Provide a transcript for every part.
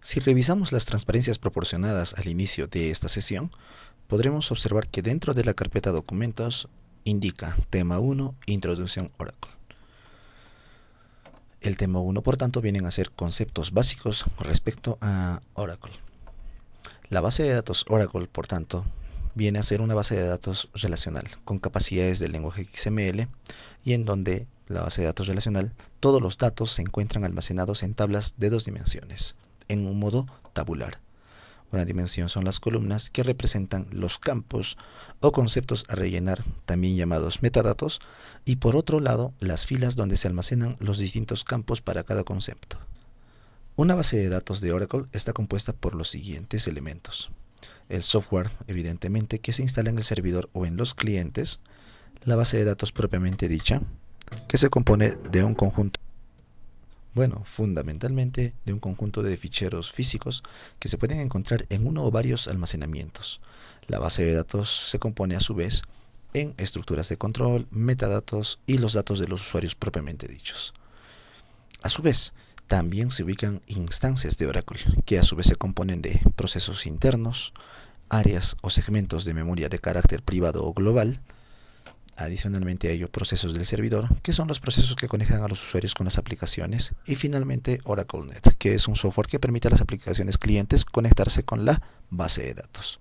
Si revisamos las transparencias proporcionadas al inicio de esta sesión, podremos observar que dentro de la carpeta Documentos indica Tema 1, Introducción Oracle. El tema 1, por tanto, vienen a ser conceptos básicos respecto a Oracle. La base de datos Oracle, por tanto, viene a ser una base de datos relacional con capacidades del lenguaje XML y en donde la base de datos relacional, todos los datos se encuentran almacenados en tablas de 2 dimensiones, en un modo tabular. Una dimensión son las columnas que representan los campos o conceptos a rellenar, también llamados metadatos, y por otro lado las filas donde se almacenan los distintos campos para cada concepto. Una base de datos de Oracle está compuesta por los siguientes elementos: el software, evidentemente, que se instala en el servidor o en los clientes, la base de datos propiamente dicha, que se compone de un conjunto, fundamentalmente de un conjunto de ficheros físicos que se pueden encontrar en uno o varios almacenamientos. La base de datos se compone a su vez en estructuras de control, metadatos y los datos de los usuarios propiamente dichos. A su vez, también se ubican instancias de Oracle, que a su vez se componen de procesos internos, áreas o segmentos de memoria de carácter privado o global. Adicionalmente a ello, procesos del servidor, que son los procesos que conectan a los usuarios con las aplicaciones, y finalmente OracleNet, que es un software que permite a las aplicaciones clientes conectarse con la base de datos.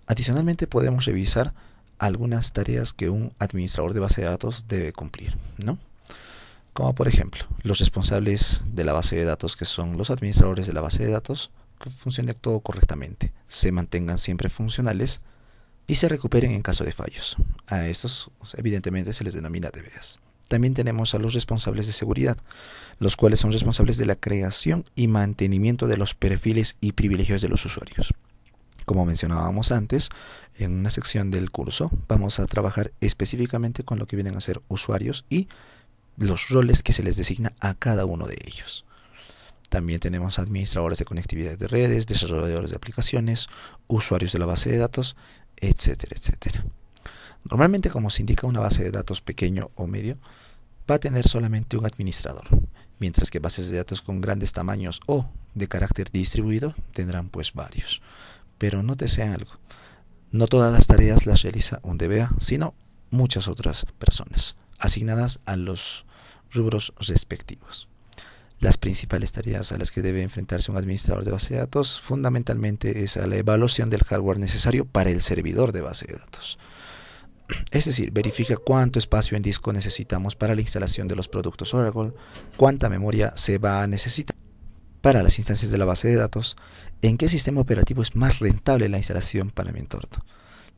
Adicionalmente podemos revisar algunas tareas que un administrador de base de datos debe cumplir, ¿no? Como por ejemplo, los responsables de la base de datos, que son los administradores de la base de datos, que funcione todo correctamente, se mantengan siempre funcionales y se recuperen en caso de fallos. A estos evidentemente se les denomina DBAs. También tenemos a los responsables de seguridad, los cuales son responsables de la creación y mantenimiento de los perfiles y privilegios de los usuarios. Como mencionábamos antes, en una sección del curso vamos a trabajar específicamente con lo que vienen a ser usuarios y los roles que se les designa a cada uno de ellos. También tenemos administradores de conectividad de redes, desarrolladores de aplicaciones, usuarios de la base de datos, etcétera, etcétera. Normalmente, como se indica, una base de datos pequeño o medio va a tener solamente un administrador, mientras que bases de datos con grandes tamaños o de carácter distribuido tendrán pues varios. Pero nótese algo, no todas las tareas las realiza un DBA, sino muchas otras personas, asignadas a los rubros respectivos. Las principales tareas a las que debe enfrentarse un administrador de base de datos fundamentalmente es a la evaluación del hardware necesario para el servidor de base de datos. Es decir, verifica cuánto espacio en disco necesitamos para la instalación de los productos Oracle, cuánta memoria se va a necesitar para las instancias de la base de datos, en qué sistema operativo es más rentable la instalación para mi entorno.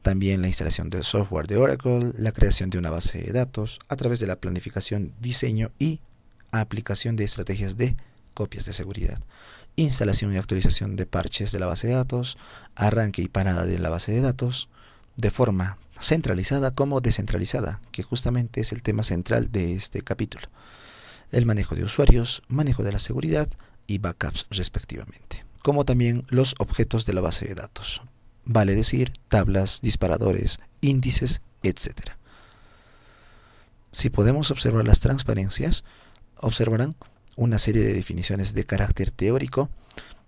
También la instalación del software de Oracle, la creación de una base de datos a través de la planificación, diseño y aplicación de estrategias de copias de seguridad, instalación y actualización de parches de la base de datos, arranque y parada de la base de datos, de forma centralizada como descentralizada, que justamente es el tema central de este capítulo, el manejo de usuarios, manejo de la seguridad y backups respectivamente, como también los objetos de la base de datos, vale decir tablas, disparadores, índices, etc. Si podemos observar las transparencias, observarán una serie de definiciones de carácter teórico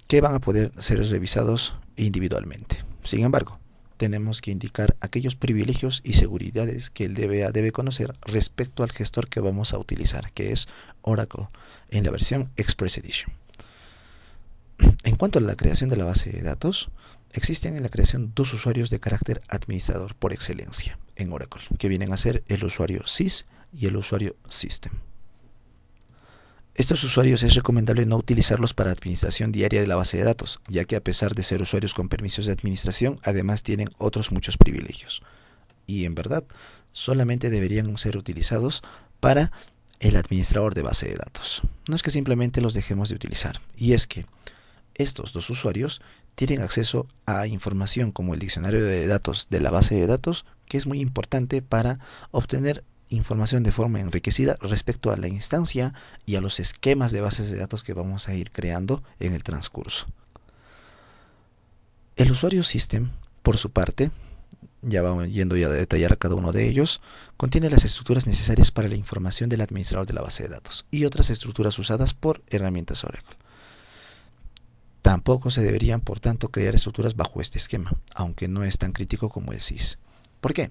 que van a poder ser revisados individualmente. Sin embargo, tenemos que indicar aquellos privilegios y seguridades que el DBA debe conocer respecto al gestor que vamos a utilizar, que es Oracle, en la versión Express Edition. En cuanto a la creación de la base de datos, existen en la creación dos usuarios de carácter administrador por excelencia en Oracle, que vienen a ser el usuario sys y el usuario system. Estos usuarios es recomendable no utilizarlos para administración diaria de la base de datos, ya que a pesar de ser usuarios con permisos de administración, además tienen otros muchos privilegios. Y en verdad, solamente deberían ser utilizados para el administrador de base de datos. No es que simplemente los dejemos de utilizar, y es que estos dos usuarios tienen acceso a información como el diccionario de datos de la base de datos, que es muy importante para obtener información de forma enriquecida respecto a la instancia y a los esquemas de bases de datos que vamos a ir creando en el transcurso. El usuario System, por su parte, ya vamos yendo a detallar a cada uno de ellos, contiene las estructuras necesarias para la información del administrador de la base de datos y otras estructuras usadas por herramientas Oracle. Tampoco se deberían, por tanto, crear estructuras bajo este esquema, aunque no es tan crítico como el SYS. ¿Por qué?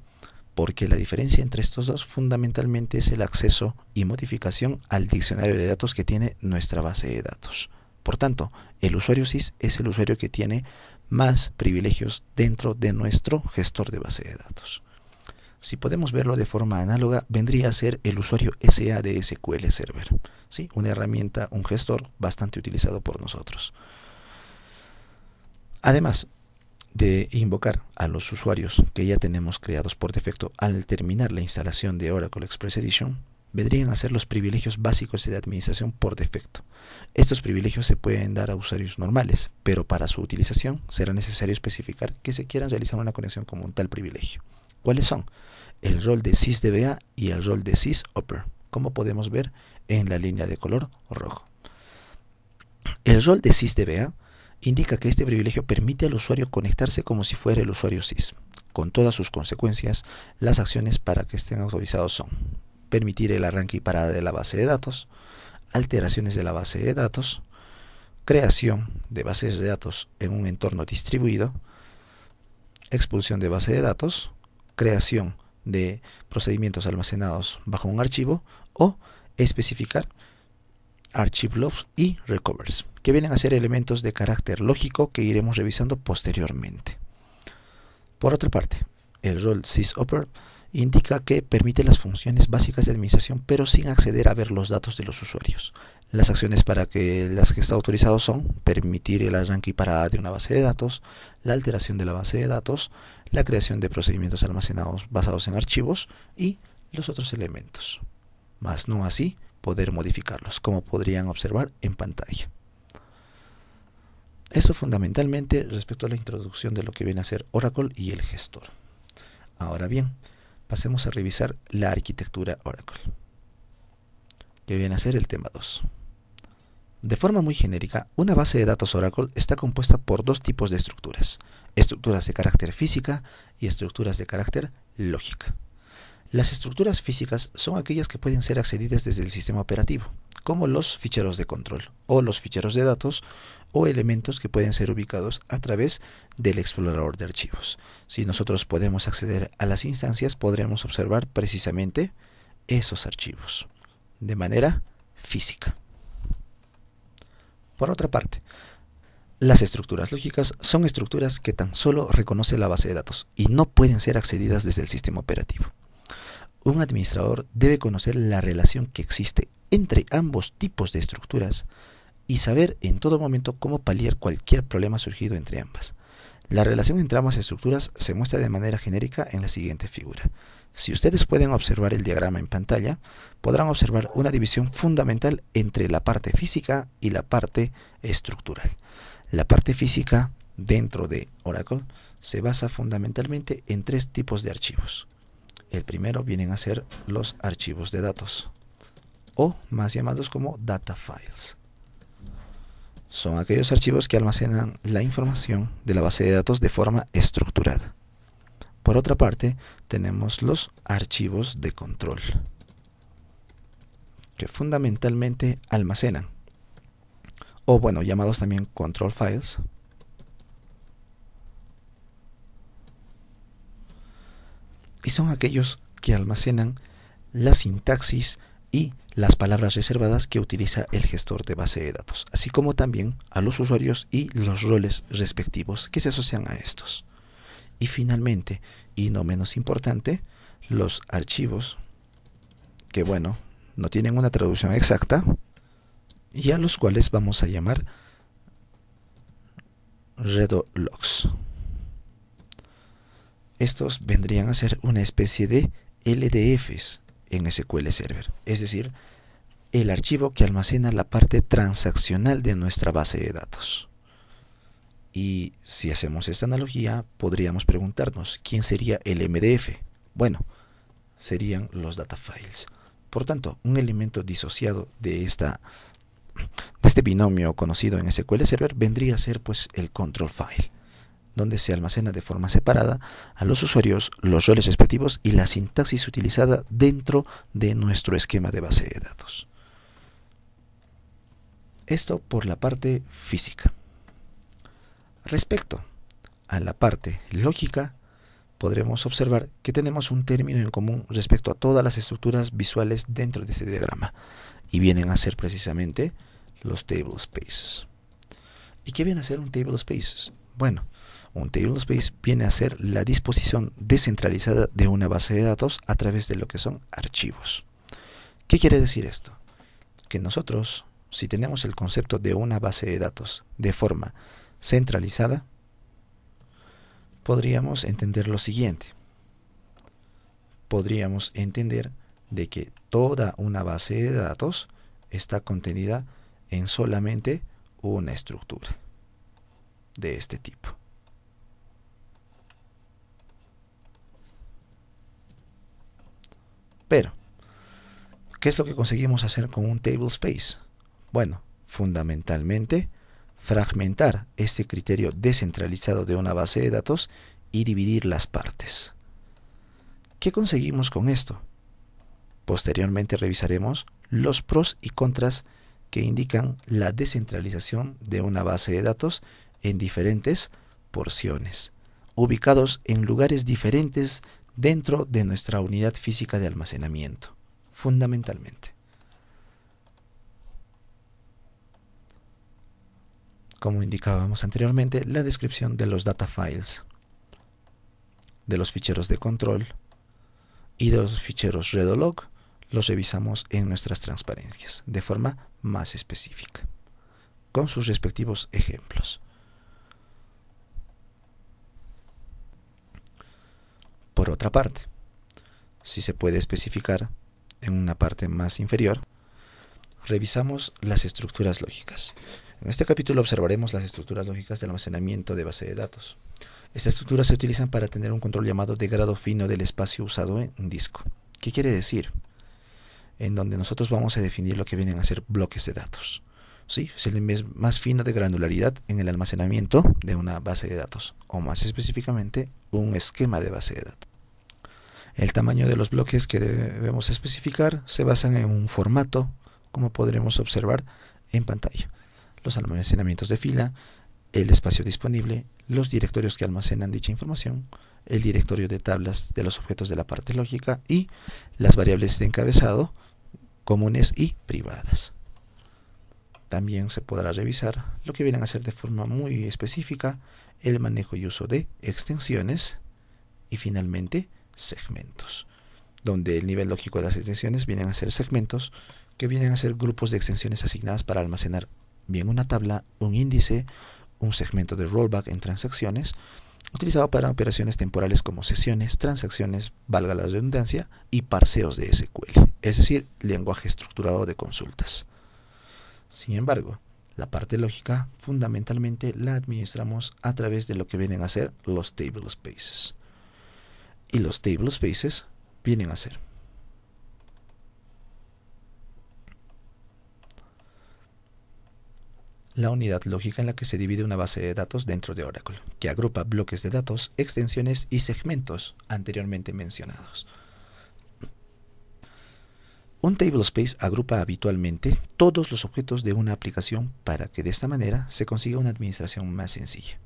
Porque la diferencia entre estos dos fundamentalmente es el acceso y modificación al diccionario de datos que tiene nuestra base de datos. Por tanto, el usuario SYS es el usuario que tiene más privilegios dentro de nuestro gestor de base de datos. Si podemos verlo de forma análoga, vendría a ser el usuario SA de SQL Server, ¿sí? Una herramienta, un gestor bastante utilizado por nosotros. Además de invocar a los usuarios que ya tenemos creados por defecto al terminar la instalación de Oracle Express Edition, vendrían a ser los privilegios básicos de administración por defecto. Estos privilegios se pueden dar a usuarios normales, pero para su utilización será necesario especificar que se quieran realizar una conexión con un tal privilegio. ¿Cuáles son? El rol de sysdba y el rol de sysopper, como podemos ver en la línea de color rojo. El rol de sysdba indica que este privilegio permite al usuario conectarse como si fuera el usuario SYS. Con todas sus consecuencias, las acciones para que estén autorizados son: permitir el arranque y parada de la base de datos, alteraciones de la base de datos, creación de bases de datos en un entorno distribuido, expulsión de base de datos, creación de procedimientos almacenados bajo un archivo o especificar archive logs y recovers, que vienen a ser elementos de carácter lógico que iremos revisando posteriormente. Por otra parte, el rol sysopper indica que permite las funciones básicas de administración, pero sin acceder a ver los datos de los usuarios. Las acciones para que las que está autorizado son: permitir el arranque y parada de una base de datos, la alteración de la base de datos, la creación de procedimientos almacenados basados en archivos y los otros elementos, más no así poder modificarlos, como podrían observar en pantalla. Esto fundamentalmente respecto a la introducción de lo que viene a ser Oracle y el gestor. Ahora bien, pasemos a revisar la arquitectura Oracle, que viene a ser el tema 2. De forma muy genérica, una base de datos Oracle está compuesta por dos tipos de estructuras: estructuras de carácter física y estructuras de carácter lógica. Las estructuras físicas son aquellas que pueden ser accedidas desde el sistema operativo, como los ficheros de control o los ficheros de datos o elementos que pueden ser ubicados a través del explorador de archivos. Si nosotros podemos acceder a las instancias, podremos observar precisamente esos archivos de manera física. Por otra parte, las estructuras lógicas son estructuras que tan solo reconoce la base de datos y no pueden ser accedidas desde el sistema operativo. Un administrador debe conocer la relación que existe entre ambos tipos de estructuras y saber en todo momento cómo paliar cualquier problema surgido entre ambas. La relación entre ambas estructuras se muestra de manera genérica en la siguiente figura. Si ustedes pueden observar el diagrama en pantalla, podrán observar una división fundamental entre la parte física y la parte estructural. La parte física dentro de Oracle se basa fundamentalmente en tres tipos de archivos. El primero vienen a ser los archivos de datos, o más llamados como data files. Son aquellos archivos que almacenan la información de la base de datos de forma estructurada. Por otra parte, tenemos los archivos de control, que fundamentalmente almacenan, o bueno, llamados también control files, y son aquellos que almacenan la sintaxis y las palabras reservadas que utiliza el gestor de base de datos, así como también a los usuarios y los roles respectivos que se asocian a estos. Y finalmente, y no menos importante, los archivos que, bueno, no tienen una traducción exacta y a los cuales vamos a llamar redo logs. Estos vendrían a ser una especie de LDFs en SQL Server, es decir, el archivo que almacena la parte transaccional de nuestra base de datos. Y si hacemos esta analogía, podríamos preguntarnos, ¿quién sería el MDF? Bueno, serían los data files. Por tanto, un elemento disociado de este binomio conocido en SQL Server vendría a ser pues el control file. donde se almacena de forma separada a los usuarios, los roles respectivos y la sintaxis utilizada dentro de nuestro esquema de base de datos. Esto por la parte física. Respecto a la parte lógica, podremos observar que tenemos un término en común respecto a todas las estructuras visuales dentro de este diagrama, y vienen a ser precisamente los table spaces. ¿Y qué viene a ser un table spaces? Bueno, un table space viene a ser la disposición descentralizada de una base de datos a través de lo que son archivos. ¿Qué quiere decir esto? Que nosotros, si tenemos el concepto de una base de datos de forma centralizada, podríamos entender lo siguiente. Podríamos entender de que toda una base de datos está contenida en solamente una estructura de este tipo. Pero, ¿qué es lo que conseguimos hacer con un table space? Bueno, fundamentalmente, fragmentar este criterio descentralizado de una base de datos y dividir las partes. ¿Qué conseguimos con esto? Posteriormente revisaremos los pros y contras que indican la descentralización de una base de datos en diferentes porciones, ubicados en lugares diferentes dentro de nuestra unidad física de almacenamiento, fundamentalmente. Como indicábamos anteriormente, la descripción de los data files, de los ficheros de control y de los ficheros read o log, los revisamos en nuestras transparencias de forma más específica, con sus respectivos ejemplos. Por otra parte, si se puede especificar en una parte más inferior, revisamos las estructuras lógicas. En este capítulo observaremos las estructuras lógicas del almacenamiento de base de datos. Estas estructuras se utilizan para tener un control llamado de grado fino del espacio usado en un disco. ¿Qué quiere decir? En donde nosotros vamos a definir lo que vienen a ser bloques de datos. ¿Sí? Es el nivel más fino de granularidad en el almacenamiento de una base de datos, o más específicamente, un esquema de base de datos. El tamaño de los bloques que debemos especificar se basan en un formato, como podremos observar en pantalla. Los almacenamientos de fila, el espacio disponible, los directorios que almacenan dicha información, el directorio de tablas de los objetos de la parte lógica y las variables de encabezado comunes y privadas. También se podrá revisar lo que vienen a ser de forma muy específica el manejo y uso de extensiones y finalmente segmentos, donde el nivel lógico de las extensiones vienen a ser segmentos que vienen a ser grupos de extensiones asignadas para almacenar bien una tabla, un índice, un segmento de rollback en transacciones, utilizado para operaciones temporales como sesiones, transacciones, valga la redundancia, y parseos de SQL, es decir, lenguaje estructurado de consultas. Sin embargo, la parte lógica fundamentalmente la administramos a través de lo que vienen a ser los table spaces. Y los table spaces vienen a ser la unidad lógica en la que se divide una base de datos dentro de Oracle, que agrupa bloques de datos, extensiones y segmentos anteriormente mencionados. Un table space agrupa habitualmente todos los objetos de una aplicación para que de esta manera se consiga una administración más sencilla.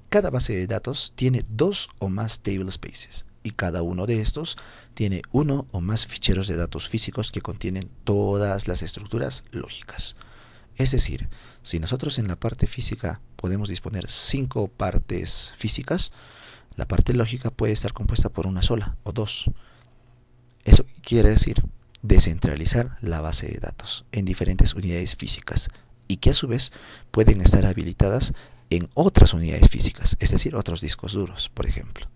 Cada base de datos tiene 2 o más table spaces y cada uno de estos tiene 1 o más ficheros de datos físicos que contienen todas las estructuras lógicas. Es decir, si nosotros en la parte física podemos disponer 5 partes físicas, la parte lógica puede estar compuesta por una sola o 2. Eso quiere decir descentralizar la base de datos en diferentes unidades físicas y que a su vez pueden estar habilitadas en otras unidades físicas, es decir, otros discos duros, por ejemplo.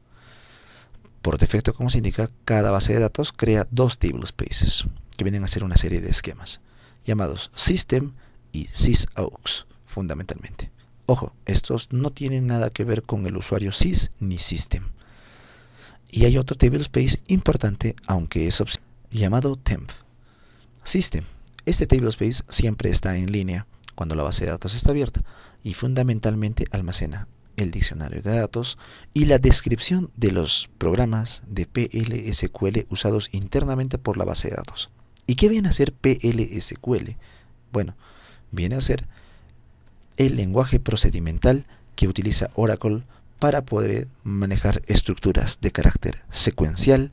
Por defecto, como se indica, cada base de datos crea 2 table spaces, que vienen a ser una serie de esquemas, llamados System y sysaux, fundamentalmente. Ojo, estos no tienen nada que ver con el usuario sys ni system. Y hay otro table space importante, aunque es opcional, llamado temp. System. Este table space siempre está en línea cuando la base de datos está abierta y fundamentalmente almacena el diccionario de datos y la descripción de los programas de PLSQL usados internamente por la base de datos. ¿Y qué viene a ser PLSQL? Bueno, viene a ser el lenguaje procedimental que utiliza Oracle para poder manejar estructuras de carácter secuencial,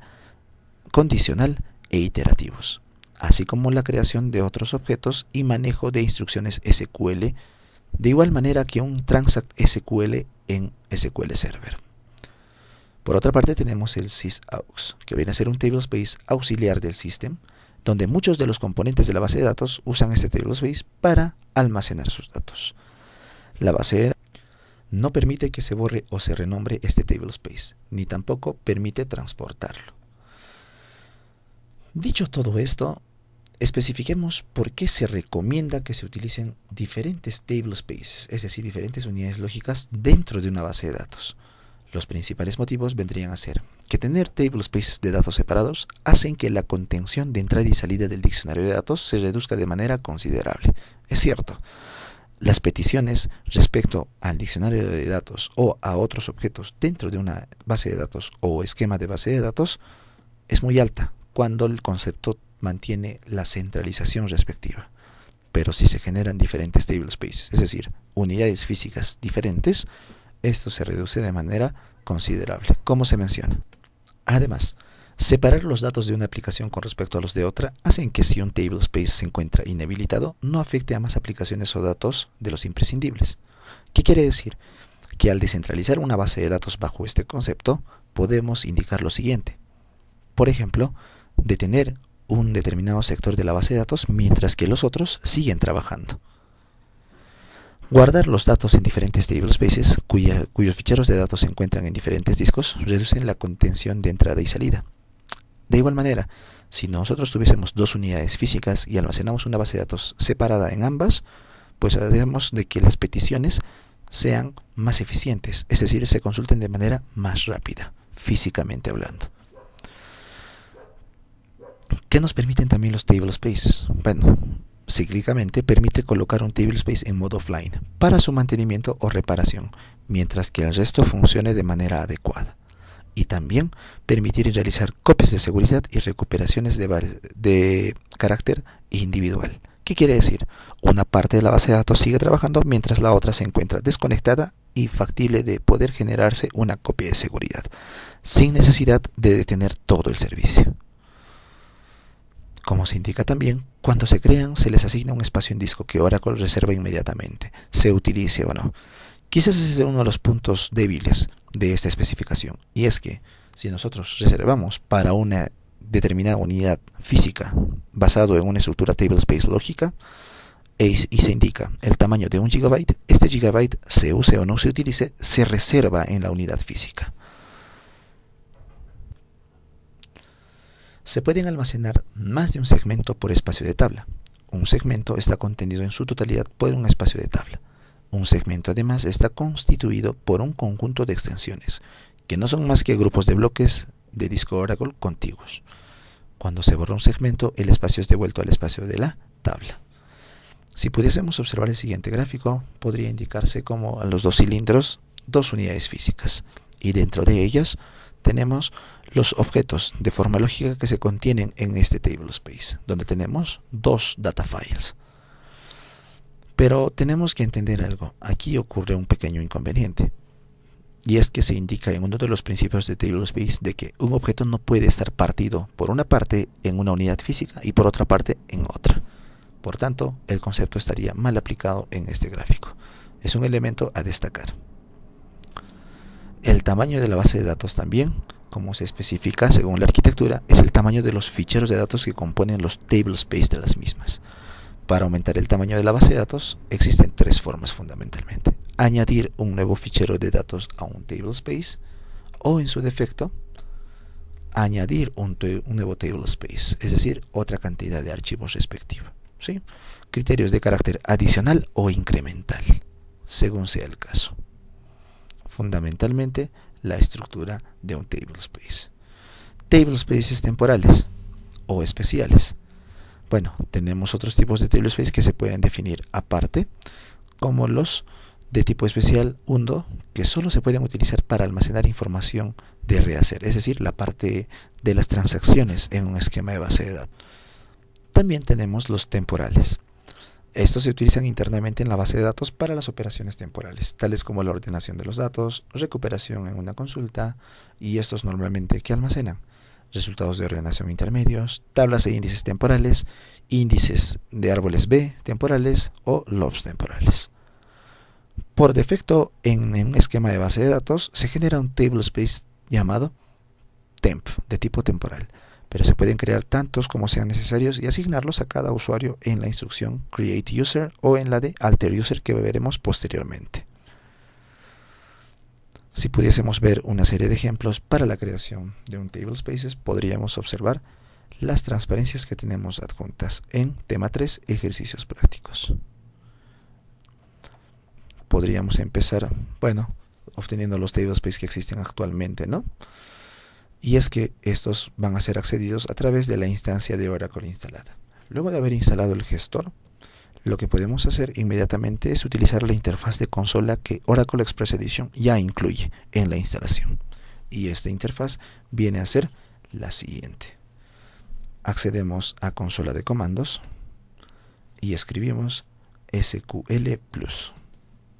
condicional e iterativos, así como la creación de otros objetos y manejo de instrucciones SQL, de igual manera que un Transact SQL en SQL Server. Por otra parte tenemos el sysaux, que viene a ser un tablespace auxiliar del system, donde muchos de los componentes de la base de datos usan este tablespace para almacenar sus datos. La base de datos no permite que se borre o se renombre este tablespace, ni tampoco permite transportarlo. Dicho todo esto, especifiquemos por qué se recomienda que se utilicen diferentes tablespaces, es decir, diferentes unidades lógicas dentro de una base de datos. Los principales motivos vendrían a ser que tener tablespaces de datos separados hacen que la contención de entrada y salida del diccionario de datos se reduzca de manera considerable. Es cierto, las peticiones respecto al diccionario de datos o a otros objetos dentro de una base de datos o esquema de base de datos es muy alta cuando el concepto mantiene la centralización respectiva. Pero si se generan diferentes tablespaces, es decir, unidades físicas diferentes, esto se reduce de manera considerable, como se menciona. Además, separar los datos de una aplicación con respecto a los de otra hacen que si un tablespace se encuentra inhabilitado, no afecte a más aplicaciones o datos de los imprescindibles. ¿Qué quiere decir? Que al descentralizar una base de datos bajo este concepto, podemos indicar lo siguiente. Por ejemplo, detener un determinado sector de la base de datos mientras que los otros siguen trabajando. Guardar los datos en diferentes tablespaces cuyos ficheros de datos se encuentran en diferentes discos reducen la contención de entrada y salida. De igual manera, si nosotros tuviésemos dos unidades físicas y almacenamos una base de datos separada en ambas, pues haremos de que las peticiones sean más eficientes, es decir, se consulten de manera más rápida, físicamente hablando. ¿Qué nos permiten también los tablespaces? Bueno, cíclicamente permite colocar un tablespace en modo offline para su mantenimiento o reparación, mientras que el resto funcione de manera adecuada. Y también permitir realizar copias de seguridad y recuperaciones de carácter individual. ¿Qué quiere decir? Una parte de la base de datos sigue trabajando mientras la otra se encuentra desconectada y factible de poder generarse una copia de seguridad, sin necesidad de detener todo el servicio. Como se indica también, cuando se crean se les asigna un espacio en disco que Oracle reserva inmediatamente, se utilice o no. Quizás ese es uno de los puntos débiles de esta especificación, y es que si nosotros reservamos para una determinada unidad física basado en una estructura tablespace lógica y se indica el tamaño de 1 GB, este gigabyte se use o no se utilice, se reserva en la unidad física. Se pueden almacenar más de un segmento por espacio de tabla. Un segmento está contenido en su totalidad por un espacio de tabla. Un segmento además está constituido por un conjunto de extensiones, que no son más que grupos de bloques de disco Oracle contiguos. Cuando se borra un segmento, el espacio es devuelto al espacio de la tabla. Si pudiésemos observar el siguiente gráfico, podría indicarse como a los dos cilindros, dos unidades físicas, y dentro de ellas tenemos los objetos de forma lógica que se contienen en este tablespace, donde tenemos dos data files. Pero tenemos que entender algo. Aquí ocurre un pequeño inconveniente, y es que se indica en uno de los principios de tablespace de que un objeto no puede estar partido por una parte en una unidad física y por otra parte en otra. Por tanto, el concepto estaría mal aplicado en este gráfico. Es un elemento a destacar. El tamaño de la base de datos también, como se especifica según la arquitectura, es el tamaño de los ficheros de datos que componen los tablespace de las mismas. Para aumentar el tamaño de la base de datos existen tres formas fundamentalmente: añadir un nuevo fichero de datos a un tablespace, o en su defecto, añadir un nuevo tablespace, es decir, otra cantidad de archivos respectiva. ¿Sí? Criterios de carácter adicional o incremental, según sea el caso. Fundamentalmente, la estructura de un tablespace. Tablespaces temporales o especiales. Bueno, tenemos otros tipos de tablespace que se pueden definir aparte, como los de tipo especial undo que solo se pueden utilizar para almacenar información de rehacer, es decir, la parte de las transacciones en un esquema de base de datos. También tenemos los temporales. Estos se utilizan internamente en la base de datos para las operaciones temporales, tales como la ordenación de los datos, recuperación en una consulta, y estos normalmente que almacenan resultados de ordenación intermedios, tablas e índices temporales, índices de árboles B temporales o lobs temporales. Por defecto, en un esquema de base de datos se genera un tablespace llamado temp, de tipo temporal, pero se pueden crear tantos como sean necesarios y asignarlos a cada usuario en la instrucción createUser o en la de alterUser que veremos posteriormente. Si pudiésemos ver una serie de ejemplos para la creación de un tablespaces, podríamos observar las transparencias que tenemos adjuntas en tema 3, ejercicios prácticos. Podríamos empezar, obteniendo los tablespaces que existen actualmente, ¿no? Y es que estos van a ser accedidos a través de la instancia de Oracle instalada. Luego de haber instalado el gestor, lo que podemos hacer inmediatamente es utilizar la interfaz de consola que Oracle Express Edition ya incluye en la instalación. Y esta interfaz viene a ser la siguiente. Accedemos a consola de comandos y escribimos SQL Plus,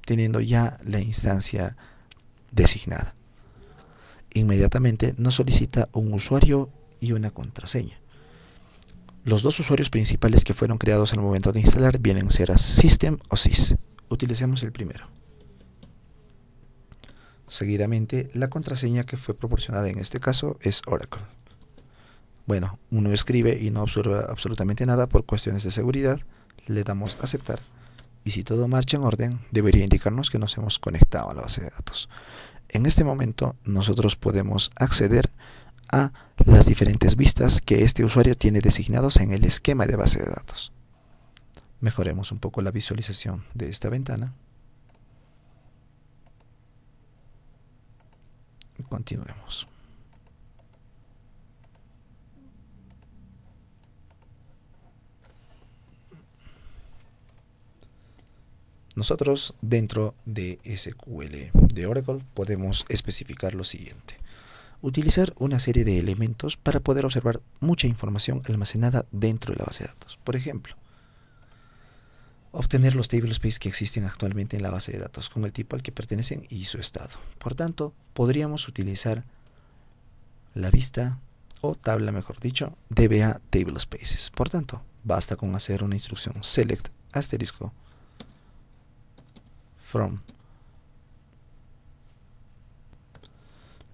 teniendo ya la instancia designada. Inmediatamente nos solicita un usuario y una contraseña. Los dos usuarios principales que fueron creados al momento de instalar vienen a ser System o Sys. Utilicemos el primero. Seguidamente, la contraseña que fue proporcionada en este caso es Oracle. Uno escribe y no observa absolutamente nada por cuestiones de seguridad. Le damos aceptar. Y si todo marcha en orden, debería indicarnos que nos hemos conectado a la base de datos. En este momento, nosotros podemos acceder a las diferentes vistas que este usuario tiene designados en el esquema de base de datos. Mejoremos un poco la visualización de esta ventana. Continuemos. Nosotros dentro de SQL de Oracle podemos especificar lo siguiente. Utilizar una serie de elementos para poder observar mucha información almacenada dentro de la base de datos. Por ejemplo, obtener los tablespaces que existen actualmente en la base de datos con el tipo al que pertenecen y su estado. Por tanto, podríamos utilizar la vista o tabla, mejor dicho, DBA tablespaces. Por tanto, basta con hacer una instrucción select asterisco from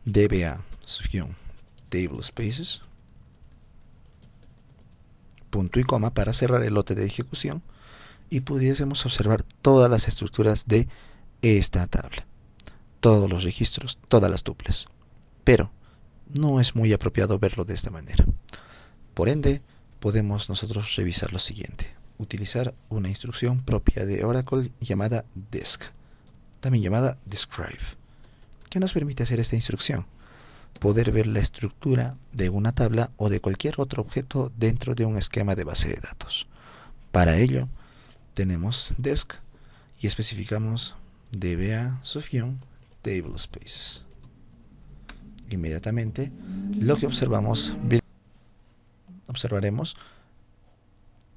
DBA tablespaces, punto y coma para cerrar el lote de ejecución, y pudiésemos observar todas las estructuras de esta tabla, todos los registros, todas las tuplas. Pero no es muy apropiado verlo de esta manera. Por ende, podemos nosotros revisar lo siguiente. Utilizar una instrucción propia de Oracle llamada desc, también llamada describe, que nos permite hacer esta instrucción. Poder ver la estructura de una tabla o de cualquier otro objeto dentro de un esquema de base de datos. Para ello, tenemos desc y especificamos DBA tablespaces. Inmediatamente, lo que observaremos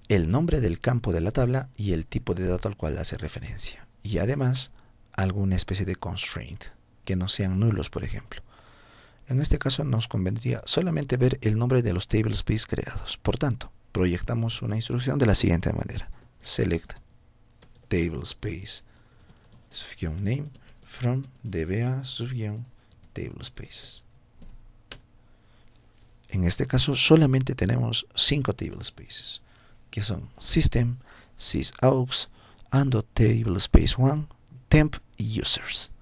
el nombre del campo de la tabla y el tipo de dato al cual hace referencia. Y además, alguna especie de constraint, que no sean nulos, por ejemplo. En este caso nos convendría solamente ver el nombre de los tablespaces creados. Por tanto, proyectamos una instrucción de la siguiente manera. Select tablespace name from DBA tablespaces. En este caso solamente tenemos 5 tablespaces, que son system, sysaux, ando tablespace1, temp y users.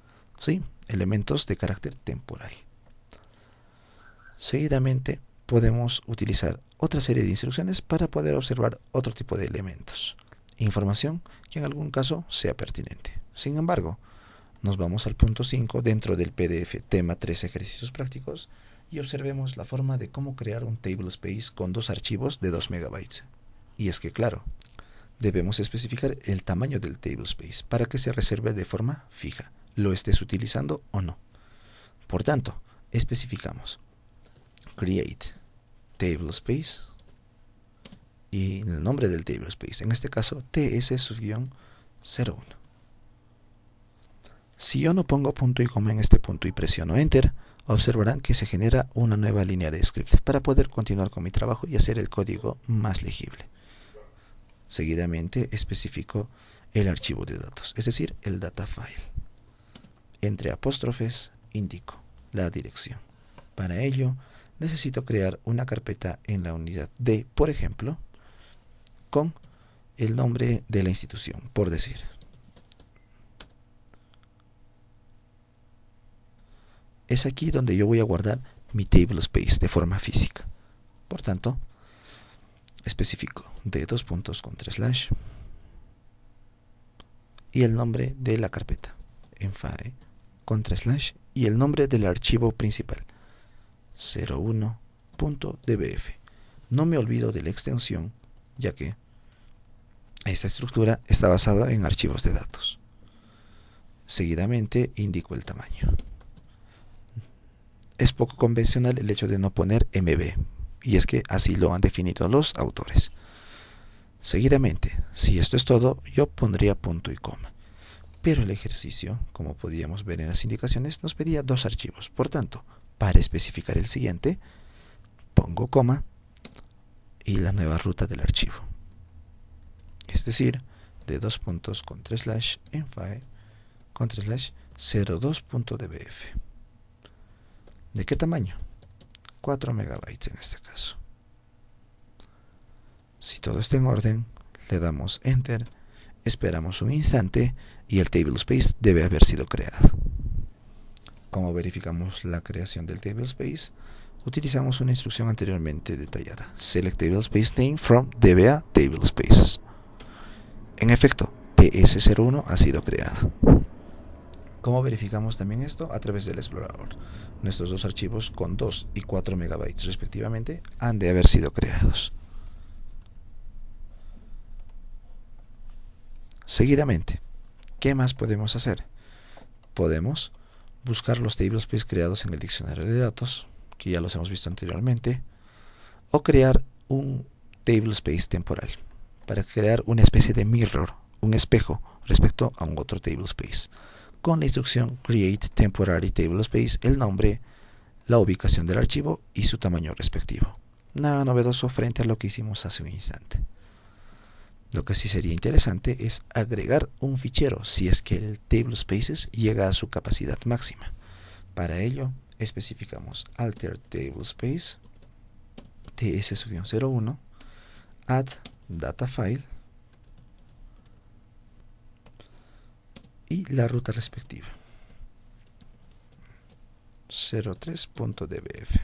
¿Sí? Elementos de carácter temporal. Seguidamente podemos utilizar otra serie de instrucciones para poder observar otro tipo de elementos. Información que en algún caso sea pertinente. Sin embargo, nos vamos al punto 5 dentro del PDF tema 3 ejercicios prácticos y observemos la forma de cómo crear un tablespace con dos archivos de 2 MB. Y es que claro, debemos especificar el tamaño del tablespace para que se reserve de forma fija, lo estés utilizando o no. Por tanto, especificamos create tablespace y el nombre del tablespace, en este caso ts-01. Si yo no pongo punto y coma en este punto y presiono enter, observarán que se genera una nueva línea de script para poder continuar con mi trabajo y hacer el código más legible. Seguidamente especifico el archivo de datos, es decir, el data file. Entre apóstrofes indico la dirección. Para ello necesito crear una carpeta en la unidad D, por ejemplo, con el nombre de la institución, por decir. Es aquí donde yo voy a guardar mi tablespace de forma física. Por tanto, especifico de 2 puntos con 3 / y el nombre de la carpeta enfae con 3 / y el nombre del archivo principal 01.dbf. No me olvido de la extensión, ya que esta estructura está basada en archivos de datos. Seguidamente indico el tamaño. Es poco convencional el hecho de no poner MB, y es que así lo han definido los autores. Seguidamente, si esto es todo, yo pondría punto y coma. Pero el ejercicio, como podíamos ver en las indicaciones, nos pedía 2 archivos. Por tanto, para especificar el siguiente, pongo coma y la nueva ruta del archivo. Es decir, de 2 puntos con 3 / enfae con 3 / 02.dbf. ¿De qué tamaño? 4 megabytes en este caso. Si todo está en orden, le damos enter, esperamos un instante y el tablespace debe haber sido creado. Como verificamos la creación del tablespace, utilizamos una instrucción anteriormente detallada: select tablespace name from DBA tablespaces. En efecto, TS01 ha sido creado. ¿Cómo verificamos también esto? A través del explorador. Nuestros 2 archivos con 2 y 4 megabytes respectivamente han de haber sido creados. Seguidamente, ¿qué más podemos hacer? Podemos buscar los tablespaces creados en el diccionario de datos, que ya los hemos visto anteriormente, o crear un tablespace temporal, para crear una especie de mirror, un espejo respecto a un otro tablespace. Con la instrucción create temporary tablespace, el nombre, la ubicación del archivo y su tamaño respectivo. Nada novedoso frente a lo que hicimos hace un instante. Lo que sí sería interesante es agregar un fichero si es que el tablespaces llega a su capacidad máxima. Para ello especificamos alter tablespace ts-01 add data file y la ruta respectiva 03.dbf,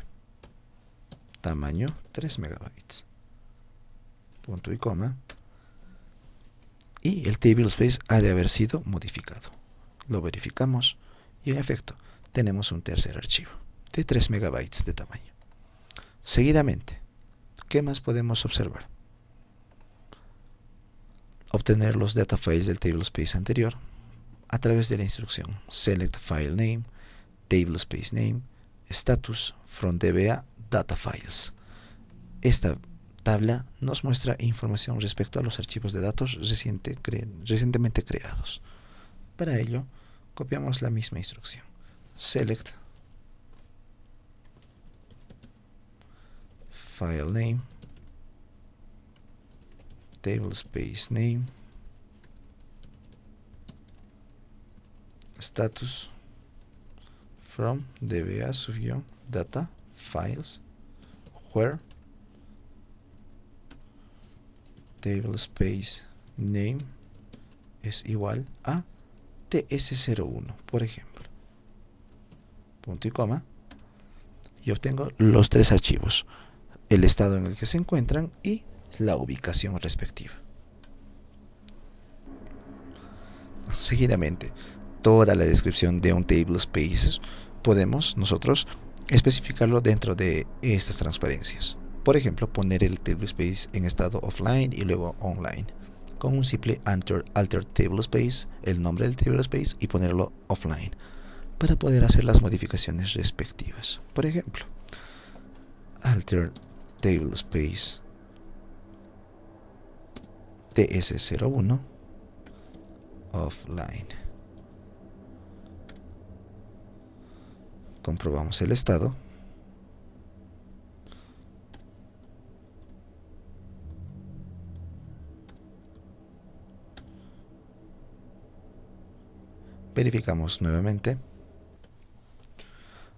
tamaño 3 megabytes, punto y coma, y el tablespace ha de haber sido modificado. Lo verificamos y en efecto tenemos un tercer archivo de 3 megabytes de tamaño. Seguidamente, ¿qué más podemos observar? Obtener los data files del tablespace anterior a través de la instrucción select file name, tablespace name, status from DBA data files. Esta tabla nos muestra información respecto a los archivos de datos recientemente creados. Para ello, copiamos la misma instrucción select file name, tablespace name, status from DBA-data files where tablespace name es igual a ts01, por ejemplo, punto y coma, y obtengo los 3 archivos, el estado en el que se encuentran y la ubicación respectiva. Seguidamente, toda la descripción de un tablespace podemos nosotros especificarlo dentro de estas transparencias. Por ejemplo, poner el tablespace en estado offline y luego online. con un simple alter tablespace, el nombre del tablespace, y ponerlo offline para poder hacer las modificaciones respectivas. Por ejemplo, alter tablespace ts01 offline. Comprobamos el estado. Verificamos nuevamente.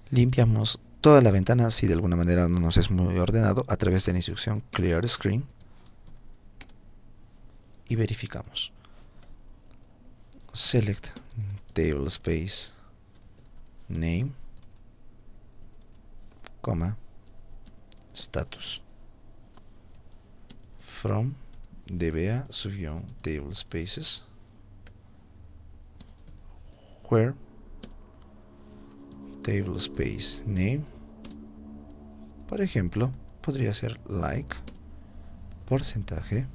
Limpiamos toda la ventana si de alguna manera no nos es muy ordenado a través de la instrucción clear screen y verificamos. Select tablespace name, status from dba-tablespaces where tablespace name, por ejemplo, podría ser like porcentaje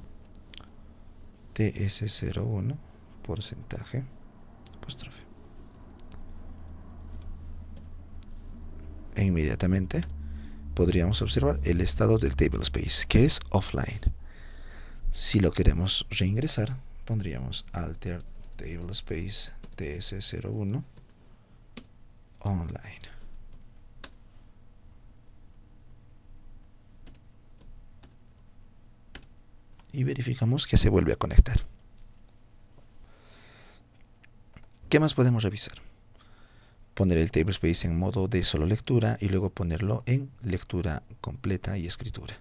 ts01 porcentaje apóstrofe, e inmediatamente podríamos observar el estado del tablespace, que es offline. Si lo queremos reingresar, pondríamos alter tablespace ts01 online. Y verificamos que se vuelve a conectar. ¿Qué más podemos revisar? Poner el tablespace en modo de solo lectura y luego ponerlo en lectura completa y escritura.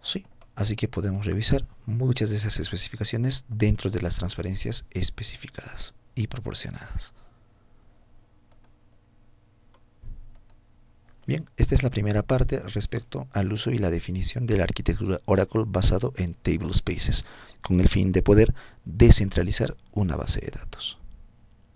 Sí, así que podemos revisar muchas de esas especificaciones dentro de las transparencias especificadas y proporcionadas. Bien, esta es la primera parte respecto al uso y la definición de la arquitectura Oracle basado en tablespaces, con el fin de poder descentralizar una base de datos.